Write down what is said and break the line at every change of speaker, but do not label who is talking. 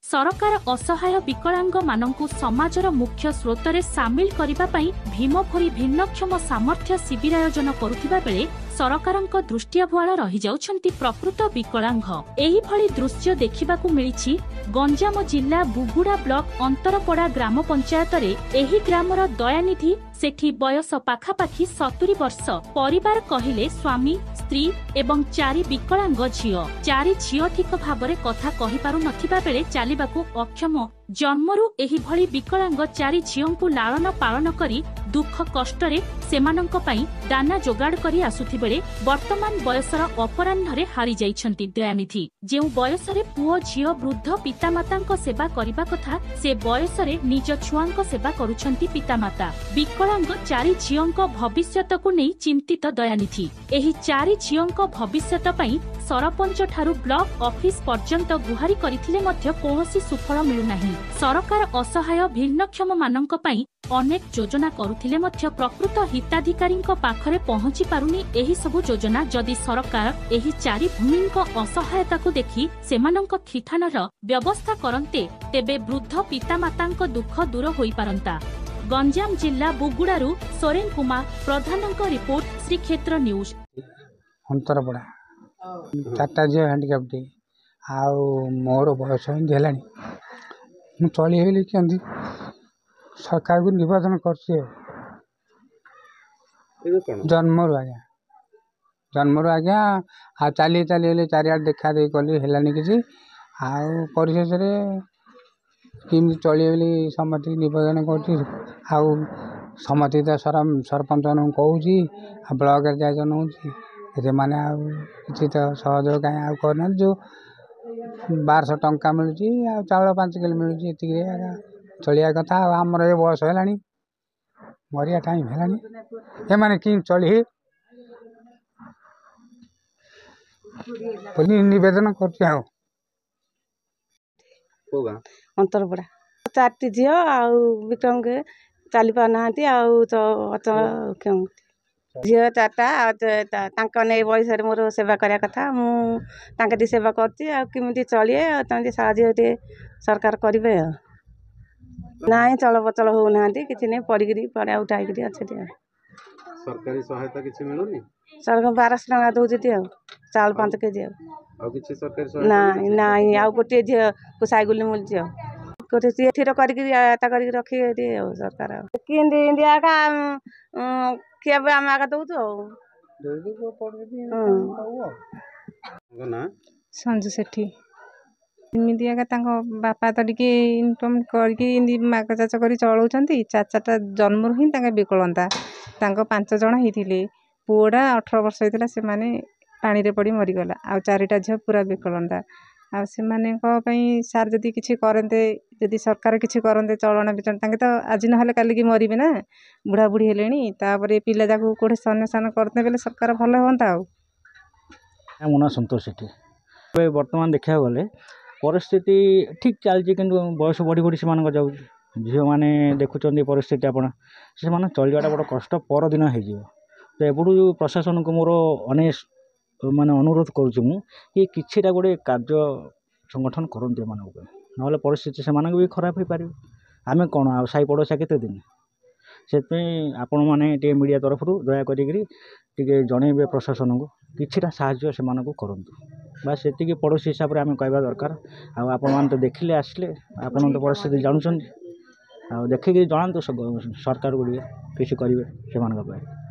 सरकार असहाय विकलांग मानंकु समाजर मुख्य स्रोतरे सामिल करिबा पई भीमभोरी भिन्नक्षम सामर्थ्य शिविर आयोजन करुथिबा बेले सरकारक दृष्टि भुआल रही जाउछंती प्रकृत विकलांग। एही भली दृश्य देखिबाकू मिलिछि गंजाम जिल्ला बुगुड़ा ब्लॉक अंतरपड़ा ग्राम पंचायत रे। एही ग्रामर दयानिधि सेठी बयस पाखापाखि 70 वर्ष। परिवार कहिले स्वामी स्त्री एवं 4 विकलांग झियो। 4 झियो ठीक भाबरे कथा कहि पारु नथिबा बेले चालिबाकू अक्षम। जन्मरु एही भली विकलांग 4 झियोंकु लालन पालन करी दुख कष्टरे सेमानंक पई दाना जोगाड़ करी आसुथिबेले वर्तमान बयसर अपराह्नरे हारि जाइछंती दयानिधि। जेउ बयसरे पुओ झियो वृद्ध पितामातांक सेवा करिबा कथा से बयसरे निज छुआंक सेवा करुछंती पितामाता। विकलांग 4 झियोंक भविष्यतकु नै चिंतित दयानिधि। एही 4 झियोंक भविष्यत पई सरपंच ठारू ब्लॉक ऑफिस पर्यंत गुहारी करिथिले मध्य कोनोसी सुफल मिलु नाही। सरकार असहाय भिन्नक्षम मानंक पई अनेक योजना करुथिले मध्य प्रकृत हिताधिकारींक पाखरे पहुंची पारुनी। एही सबु योजना जदि सरकार एही 4 भूमिंक असहायताकु देखि सेमानंक ठिठानर व्यवस्था करन्ते तेबे वृद्ध पितामातांक दुख दूर होई पारंता। गंजाम जिल्ला बुगुड़ारू सोरेन कुमार प्रधानंक रिपोर्ट श्रीक्षेत्र न्यूज।
अंतरपड़ा 4टा झील हैंडिक्याप्ट आउ मोर बयस हिंदी हेलानी मु चली हेली केंदी सरकार को निवेदन करछे जन्मरु आज्ञा आ चाली हेले चारिआड देखा दे कली हेलानी किछि आउ परिशेष रे किमि चली हेली समति निवेदन करछि आउ समति त सरपंच न कहूछि ब्लॉक रे जाय जनउछि रे माने आउ किछि त सहयोग काई आउ करना जो 1200 टंका मिलुछि आ चावल 5 किलो मिलुछि एति रे चलिया कथा। आमर ए बयस हेलानी मरिया टाइम हेलानी ए माने कि चली बोली निवेदन करछि आउ
कोगा अंतरपड़ा 4टी झियो आउ विक्रम के चाली पा नाहंती आउ तो क्यों झियो 4टा तांक नै बयस रे मोर सेवा करिया कथा मु तांके दी सेवा करछि आ किमिति चलिए आ तांके साहाय्य सरकार करिवे। नाई चल बचल हो नाहंती किछि नै पडिगिरी पडा उठाई गिरी अछि दिया।
सरकारी सहायता किछि मिलुनी
सरकार 1200 टका दउजति आ चावल 5 केजी
आ किछि सरकारी सहायता
नाई आ गोटे झियो को साइकिल मिलछि आ कोते एथिर करिगिरी ता करिगिरी रखी दे सरकार किंदी इंडिया का के बे हम आगा दउ तो
जल्दी को पड़बी
ना
संजू सेठी इमिदिया का तांको बापा तो टिके इनकम करके इंदी माग चाच करी चलाउछंती। चाचाटा जन्मरु ही तांके बिकलंता तांको 5 जण हिथिले पुओडा 18 वर्ष हिथिला से माने पानी रे पड़ी मरि गला आ 4टा झ पूरा बिकलंता आ से माने को पई सार जदी किछि करंते जदी सरकार किछि करंते चलना बिचन तांके तो आज न हले काली की मरिबे ना बुढ़ा बुढ़ी हेलेनी तापरे पिला जाकू कोठे सन्यासन करते बेले सरकार भले होंता आ
मुना संतोष सेठी वर्तमान देखा गले परिस्थिति ठीक चलती कि बयस बढ़ी बढ़ी से जाऊ झील मैंने देखुं परिस्थिति आपण से चलवाटा बड़ कष्ट पर दिन हो तो एपटू प्रशासन को मोर अनेक माने अनुरोध करुँ कि गोटे कार्य संगठन करते ना परिस्थिति से भी खराब हो पारे आम कौन आ साई पड़ोसा केते दिन से आपण मैंने मीडिया तरफ दया करी जन प्रशासन को किछिटा साहाय्य से करूँ बस से पड़ोसी हिसाब से आम कहवा दरकार आपण तो देखिले आसले आपण तो परिस्थिति जानुं देखिक जनातु सरकार गुड़िया किसी करेंगे से।